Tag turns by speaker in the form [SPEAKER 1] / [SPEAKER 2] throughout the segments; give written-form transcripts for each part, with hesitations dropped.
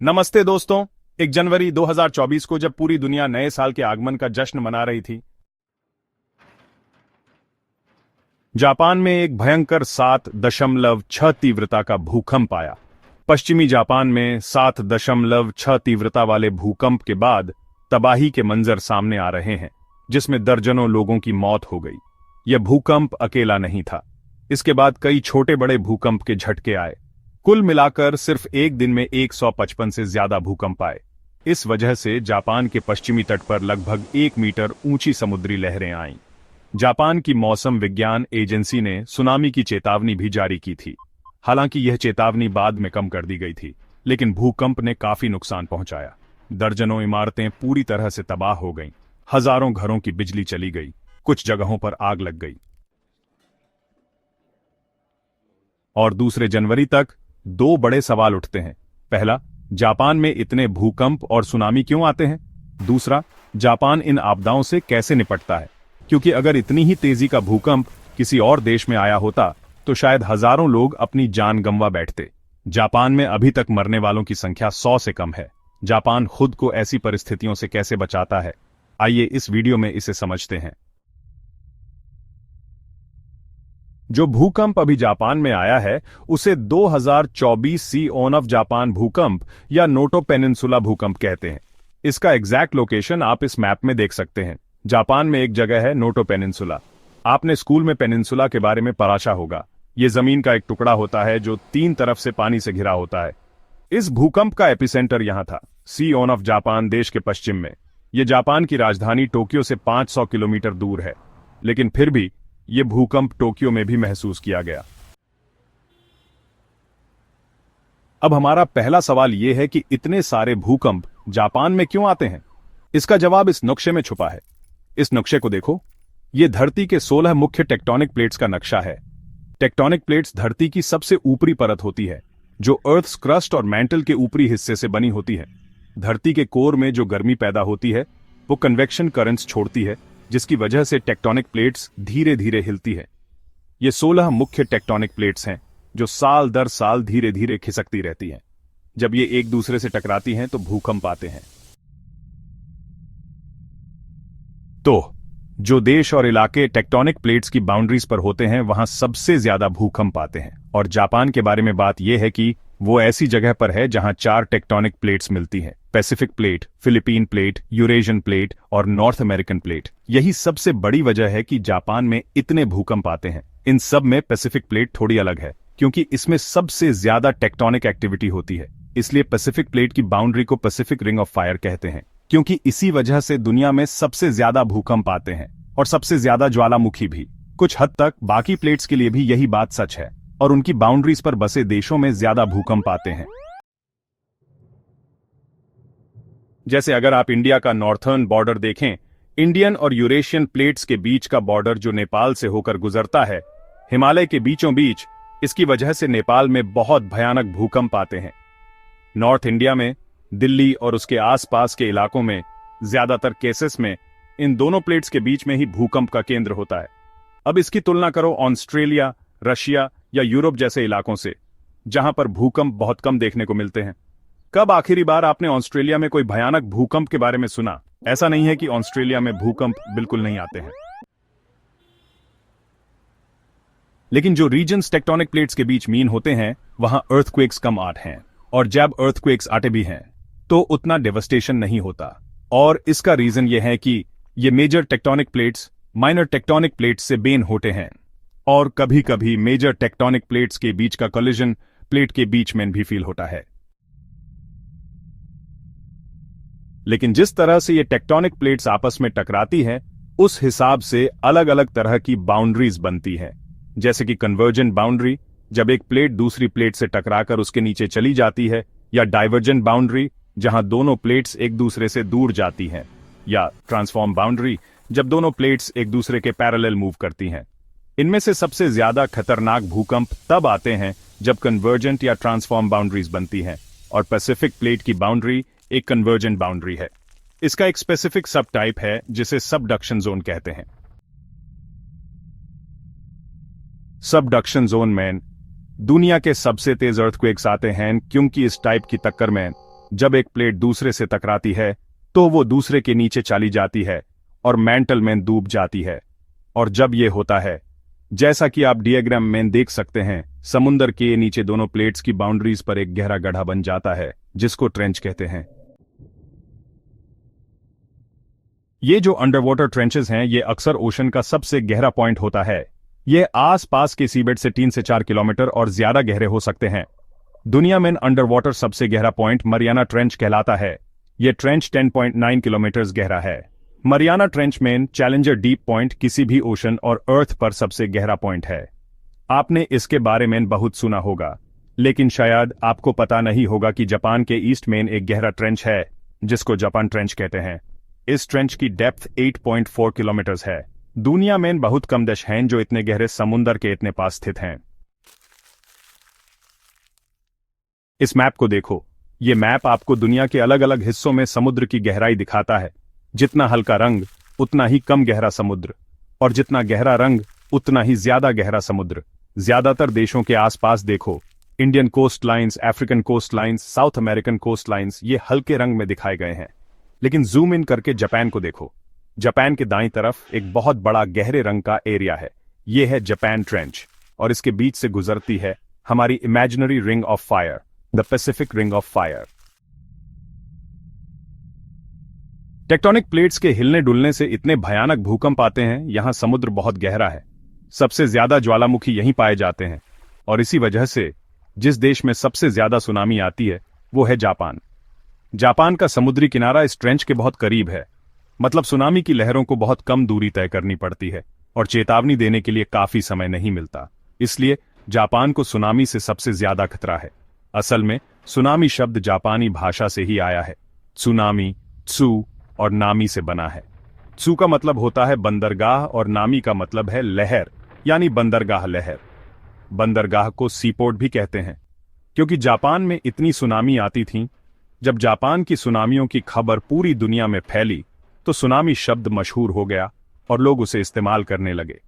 [SPEAKER 1] नमस्ते दोस्तों। 1 जनवरी 2024 को जब पूरी दुनिया नए साल के आगमन का जश्न मना रही थी, जापान में एक भयंकर 7.6 तीव्रता का भूकंप आया। पश्चिमी जापान में 7.6 तीव्रता वाले भूकंप के बाद तबाही के मंजर सामने आ रहे हैं, जिसमें दर्जनों लोगों की मौत हो गई। यह भूकंप अकेला नहीं था। इसके बाद कई छोटे बड़े भूकंप के झटके आए। कुल मिलाकर सिर्फ एक दिन में 155 से ज्यादा भूकंप आए। इस वजह से जापान के पश्चिमी तट पर लगभग 1 मीटर ऊंची समुद्री लहरें आईं। जापान की मौसम विज्ञान एजेंसी ने सुनामी की चेतावनी भी जारी की थी। हालांकि यह चेतावनी बाद में कम कर दी गई थी, लेकिन भूकंप ने काफी नुकसान पहुंचाया। दर्जनों इमारतें पूरी तरह से तबाह हो गईं। हजारों घरों की बिजली चली गई। कुछ जगहों पर आग लग गई। और दूसरे जनवरी तक 2 बड़े सवाल उठते हैं। पहला, जापान में इतने भूकंप और सुनामी क्यों आते हैं? दूसरा, जापान इन आपदाओं से कैसे निपटता है? क्योंकि अगर इतनी ही तेजी का भूकंप किसी और देश में आया होता तो शायद हजारों लोग अपनी जान गंवा बैठते। जापान में अभी तक मरने वालों की संख्या 100 से कम है। जापान खुद को ऐसी परिस्थितियों से कैसे बचाता है? आइए इस वीडियो में इसे समझते हैं। जो भूकंप अभी जापान में आया है उसे 2024 सी ओन ऑफ जापान भूकंप या नोटो पेनिनसुला भूकंप कहते हैं। इसका एग्जैक्ट लोकेशन आप इस मैप में देख सकते हैं। जापान में एक जगह है नोटो पेनिनसुला। आपने स्कूल में पेनिनसुला के बारे में पढ़ा होगा। यह जमीन का एक टुकड़ा होता है जो 3 तरफ से पानी से घिरा होता है। इस भूकंप का एपिसेंटर यहां था, सी ओन ऑफ जापान देश के पश्चिम में। यह जापान की राजधानी टोक्यो से 500 किलोमीटर दूर है, लेकिन फिर भी यह भूकंप टोक्यो में भी महसूस किया गया। अब हमारा पहला सवाल यह है कि इतने सारे भूकंप जापान में क्यों आते हैं? इसका जवाब इस नक्शे में छुपा है। इस नक्शे को देखो। यह धरती के 16 मुख्य टेक्टोनिक प्लेट्स का नक्शा है। टेक्टोनिक प्लेट्स धरती की सबसे ऊपरी परत होती है, जो अर्थ्स क्रस्ट और मैंटल के ऊपरी हिस्से से बनी होती है। धरती के कोर में जो गर्मी पैदा होती है वो कन्वेक्शन करंट्स छोड़ती है, जिसकी वजह से टेक्टोनिक प्लेट्स धीरे धीरे हिलती है। ये 16 मुख्य टेक्टोनिक प्लेट्स हैं जो साल दर साल धीरे धीरे खिसकती रहती हैं। जब ये एक दूसरे से टकराती हैं तो भूकंप आते हैं। तो जो देश और इलाके टेक्टोनिक प्लेट्स की बाउंड्रीज पर होते हैं वहां सबसे ज्यादा भूकंप आते हैं। और जापान के बारे में बात यह है कि वो ऐसी जगह पर है जहां 4 टेक्टोनिक प्लेट्स मिलती हैं: Pacific plate, Philippine plate, Eurasian plate और नॉर्थ अमेरिकन प्लेट। यही सबसे बड़ी वजह है कि जापान में इतने भूकंप आते हैं। इन सब में पैसिफिक प्लेट थोड़ी अलग है, क्योंकि इसमें सबसे ज्यादा टेक्टोनिक एक्टिविटी होती है। इसलिए पैसिफिक प्लेट की बाउंड्री को पैसिफिक रिंग ऑफ फायर कहते हैं, क्योंकि इसी वजह से दुनिया में सबसे ज्यादा भूकंप आते हैं और सबसे ज्यादा ज्वालामुखी भी। कुछ हद तक बाकी प्लेट्स के लिए भी यही बात सच है, और उनकी बाउंड्रीज पर बसे देशों में ज्यादा भूकंप आते हैं। जैसे अगर आप इंडिया का नॉर्थर्न बॉर्डर देखें, इंडियन और यूरेशियन प्लेट्स के बीच का बॉर्डर जो नेपाल से होकर गुजरता है, हिमालय के बीचों बीच, इसकी वजह से नेपाल में बहुत भयानक भूकंप आते हैं। नॉर्थ इंडिया में दिल्ली और उसके आसपास के इलाकों में ज्यादातर केसेस में इन दोनों प्लेट्स के बीच में ही भूकंप का केंद्र होता है। अब इसकी तुलना करो ऑस्ट्रेलिया, रशिया या यूरोप जैसे इलाकों से, जहां पर भूकंप बहुत कम देखने को मिलते हैं। कब आखिरी बार आपने ऑस्ट्रेलिया में कोई भयानक भूकंप के बारे में सुना? ऐसा नहीं है कि ऑस्ट्रेलिया में भूकंप बिल्कुल नहीं आते हैं, लेकिन जो रीजन्स टेक्टोनिक प्लेट्स के बीच मीन होते हैं वहां अर्थक्वेक्स कम आते हैं, और जब अर्थक्वेक्स आते भी हैं तो उतना डेवस्टेशन नहीं होता। और इसका रीजन यह है कि ये major tectonic plates minor tectonic plates से बेन होते हैं, और कभी कभी मेजर टेक्टोनिक प्लेट्स के बीच का कोलिजन प्लेट के बीच में भी फील होता है। लेकिन जिस तरह से ये टेक्टोनिक प्लेट्स आपस में टकराती हैं, उस हिसाब से अलग अलग तरह की बाउंड्रीज बनती हैं। जैसे कि कन्वर्जेंट बाउंड्री, जब एक प्लेट दूसरी प्लेट से टकराकर उसके नीचे चली जाती है, या डाइवर्जेंट बाउंड्री, जहां दोनों प्लेट्स एक दूसरे से दूर जाती हैं, या ट्रांसफॉर्म बाउंड्री, जब दोनों प्लेट्स एक दूसरे के पैरेलल मूव करती हैं। इनमें से सबसे ज्यादा खतरनाक भूकंप तब आते हैं जब कन्वर्जेंट या ट्रांसफॉर्म बाउंड्रीज बनती हैं, और पैसिफिक प्लेट की बाउंड्री एक कन्वर्जेंट बाउंड्री है। इसका एक स्पेसिफिक सब टाइप है जिसे सबडक्शन जोन कहते हैं। सबडक्शन जोन में दुनिया के सबसे तेज अर्थक्वेक्स आते हैं, क्योंकि इस टाइप की टक्कर में जब एक प्लेट दूसरे से टकराती है तो वो दूसरे के नीचे चली जाती है और मैंटल में डूब जाती है। और जब ये होता है, जैसा कि आप डियाग्राम में देख सकते हैं, समुद्र के नीचे दोनों प्लेट्स की बाउंड्रीज पर एक गहरा गड्ढा बन जाता है जिसको ट्रेंच कहते हैं। ये जो अंडर वाटर ट्रेंचेस हैं, ये अक्सर ओशन का सबसे गहरा पॉइंट होता है। ये आसपास के सीबेड से 3 से 4 किलोमीटर और ज्यादा गहरे हो सकते हैं। दुनिया में अंडर वाटर सबसे गहरा पॉइंट मरियाना ट्रेंच कहलाता है। ये ट्रेंच 10.9 किलोमीटर गहरा है। मरियाना ट्रेंच में चैलेंजर डीप पॉइंट किसी भी ओशन और अर्थ पर सबसे गहरा पॉइंट है। आपने इसके बारे में बहुत सुना होगा, लेकिन शायद आपको पता नहीं होगा कि जापान के ईस्ट में एक गहरा ट्रेंच है जिसको जापान ट्रेंच कहते हैं। इस ट्रेंच की डेप्थ 8.4 किलोमीटर है। दुनिया में बहुत कम देश हैं जो इतने गहरे समुद्र के इतने पास स्थित हैं। इस मैप को देखो। ये मैप आपको दुनिया के अलग अलग हिस्सों में समुद्र की गहराई दिखाता है। जितना हल्का रंग उतना ही कम गहरा समुद्र, और जितना गहरा रंग उतना ही ज्यादा गहरा समुद्र। ज्यादातर देशों के आसपास देखो, Indian coast lines, African coast lines, South American coast lines, ये हल्के रंग में दिखाए गए हैं। लेकिन जूम इन करके जापान को देखो। जापान के दाईं तरफ एक बहुत बड़ा गहरे रंग का एरिया है। यह है जापान ट्रेंच, और इसके बीच से गुजरती है हमारी imaginary ring of fire, the Pacific ring of fire. Tectonic plates के हिलने डुलने से इतने भयानक भूकंप आते हैं। यहां समुद्र बहुत गहरा है। सबसे ज्यादा ज्वालामुखी यहीं पाए जाते हैं, और इसी वजह से जिस देश में सबसे ज्यादा सुनामी आती है वो है जापान। जापान का समुद्री किनारा इस ट्रेंच के बहुत करीब है। मतलब सुनामी की लहरों को बहुत कम दूरी तय करनी पड़ती है और चेतावनी देने के लिए काफी समय नहीं मिलता। इसलिए जापान को सुनामी से सबसे ज्यादा खतरा है। असल में सुनामी शब्द जापानी भाषा से ही आया है। सुनामी त्सु और नामी से बना है। त्सु का मतलब होता है बंदरगाह और नामी का मतलब है लहर, यानी बंदरगाह लहर। बंदरगाह को सीपोर्ट भी कहते हैं, क्योंकि जापान में इतनी सुनामी आती थी। जब जापान की सुनामियों की खबर पूरी दुनिया में फैली तो सुनामी शब्द मशहूर हो गया और लोग उसे इस्तेमाल करने लगे।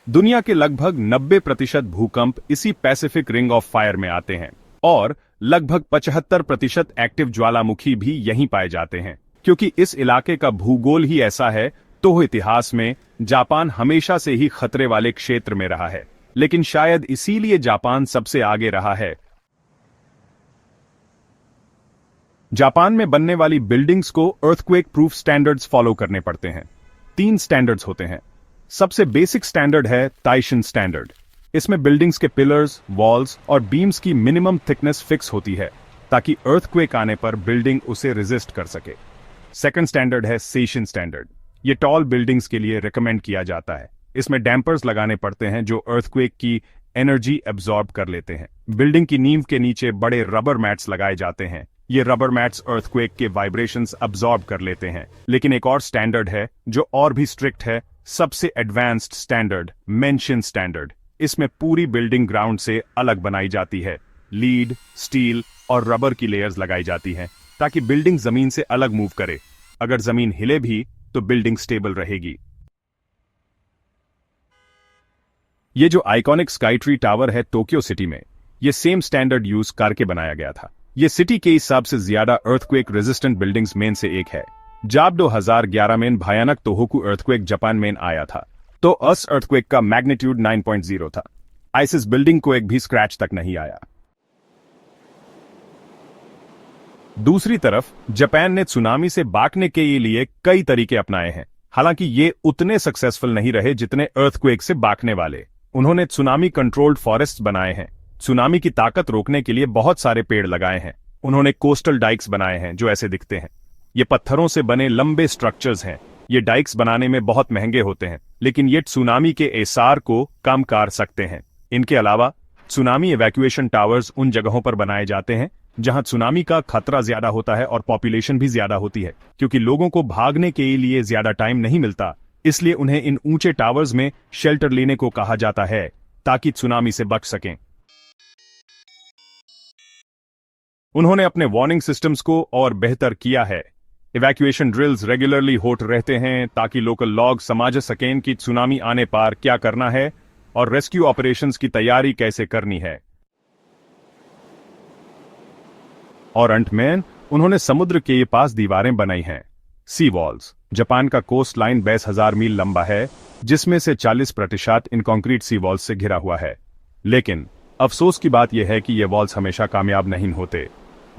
[SPEAKER 1] दुनिया के लगभग 90% भूकंप इसी पैसिफिक रिंग ऑफ फायर में आते हैं, और लगभग 75% एक्टिव ज्वालामुखी भी यहीं पाए जाते हैं। क्योंकि इस इलाके का भूगोल ही ऐसा है, तो इतिहास में जापान हमेशा से ही खतरे वाले क्षेत्र में रहा है। लेकिन शायद इसीलिए जापान सबसे आगे रहा है। जापान में बनने वाली बिल्डिंग्स को अर्थक्वेक प्रूफ स्टैंडर्ड्स फॉलो करने पड़ते हैं। 3 स्टैंडर्ड्स होते हैं। सबसे बेसिक स्टैंडर्ड है ताइशिन स्टैंडर्ड। इसमें बिल्डिंग्स के पिलर्स, वॉल्स और बीम्स की मिनिमम थिकनेस फिक्स होती है ताकि अर्थक्वेक आने पर बिल्डिंग उसे रेजिस्ट कर सके। सेकंड स्टैंडर्ड है सेशिन स्टैंडर्ड। ये टॉल बिल्डिंग्स के लिए रिकमेंड किया जाता है। इसमें डैम्पर्स लगाने पड़ते हैं जो अर्थक्वेक की एनर्जी एब्जॉर्ब कर लेते हैं। बिल्डिंग की नींव के नीचे बड़े रबर मैट्स लगाए जाते हैं। ये रबर मैट्स अर्थक्वेक के वाइब्रेशंस अब्सॉर्ब कर लेते हैं। लेकिन एक और स्टैंडर्ड है जो और भी स्ट्रिक्ट है, सबसे एडवांस्ड स्टैंडर्ड, मेंशन स्टैंडर्ड। इसमें पूरी बिल्डिंग ग्राउंड से अलग बनाई जाती है। लीड, स्टील और रबर की लेयर्स लगाई जाती हैं ताकि बिल्डिंग जमीन से अलग मूव करे। अगर जमीन हिले भी तो बिल्डिंग स्टेबल रहेगी। ये जो आइकॉनिक स्काई ट्री टावर है टोक्यो सिटी में, ये सेम स्टैंडर्ड यूज करके बनाया गया था। ये सिटी के हिसाब से ज्यादा अर्थक्वेक रेजिस्टेंट बिल्डिंग्स में से एक है। जब 2011 में भयानक तोहोकू अर्थक्वेक जापान में आया था तो उस अर्थक्वेक का मैग्नीट्यूड 9.0 था। आइसिस बिल्डिंग को एक भी स्क्रैच तक नहीं आया। दूसरी तरफ जापान ने सुनामी से बचने के लिए कई तरीके अपनाए हैं। हालांकि ये उतने सक्सेसफुल नहीं रहे जितने अर्थक्वेक से बचने वाले। उन्होंने सुनामी कंट्रोल्ड फॉरेस्ट बनाए हैं। सुनामी की ताकत रोकने के लिए बहुत सारे पेड़ लगाए हैं। उन्होंने कोस्टल डाइक्स बनाए हैं जो ऐसे दिखते हैं। ये पत्थरों से बने लंबे स्ट्रक्चर्स हैं। ये डाइक्स बनाने में बहुत महंगे होते हैं, लेकिन ये सुनामी के एसार को कम कर सकते हैं। इनके अलावा सुनामी इवैक्यूएशन टावर्स उन जगहों पर बनाए जाते हैं जहां सुनामी का खतरा ज्यादा होता है और पॉपुलेशन भी ज्यादा होती है। क्योंकि लोगों को भागने के लिए ज्यादा टाइम नहीं मिलता, इसलिए उन्हें इन ऊंचे टावर्स में शेल्टर लेने को कहा जाता है ताकि सुनामी से बच सकें। उन्होंने अपने वार्निंग सिस्टम्स को और बेहतर किया है। इवैक्यूएशन ड्रिल्स रेगुलरली होते रहते हैं ताकि लोकल लॉग समझ सकें कि सुनामी आने पर क्या करना है और रेस्क्यू ऑपरेशंस की तैयारी कैसे करनी है। और अंत में उन्होंने समुद्र के पास दीवारें बनाई हैं, सी वॉल्स। जापान का कोस्ट लाइन 22,000 मील लंबा है, जिसमें से 40% इन कंक्रीट सी वॉल्स से घिरा हुआ है। लेकिन अफसोस की बात यह है कि ये वॉल्स हमेशा कामयाब नहीं होते,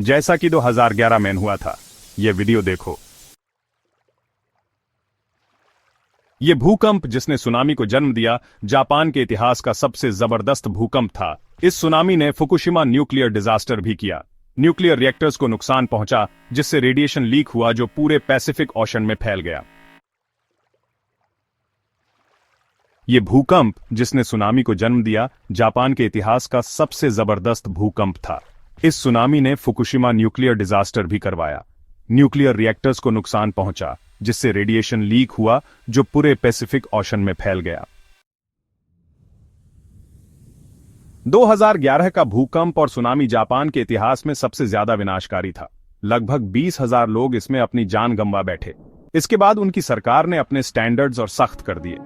[SPEAKER 1] जैसा कि 2011 में हुआ था। ये वीडियो देखो। ये भूकंप जिसने सुनामी को जन्म दिया, जापान के इतिहास का सबसे जबरदस्त भूकंप था। इस सुनामी ने फुकुशिमा न्यूक्लियर डिजास्टर भी किया। न्यूक्लियर रिएक्टर्स को नुकसान पहुंचा, जिससे रेडिएशन लीक हुआ जो पूरे पैसिफिक ओशन में फैल गया। ये भूकंप जिसने सुनामी को जन्म दिया, जापान के इतिहास का सबसे जबरदस्त भूकंप था। इस सुनामी ने फुकुशिमा न्यूक्लियर डिजास्टर भी करवाया। न्यूक्लियर रिएक्टर्स को नुकसान पहुंचा, जिससे रेडिएशन लीक हुआ जो पूरे पैसिफिक ओशन में फैल गया। 2011 का भूकंप और सुनामी जापान के इतिहास में सबसे ज्यादा विनाशकारी था। लगभग 20,000 लोग इसमें अपनी जान गंवा बैठे। इसके बाद उनकी सरकार ने अपने स्टैंडर्ड्स और सख्त कर दिए।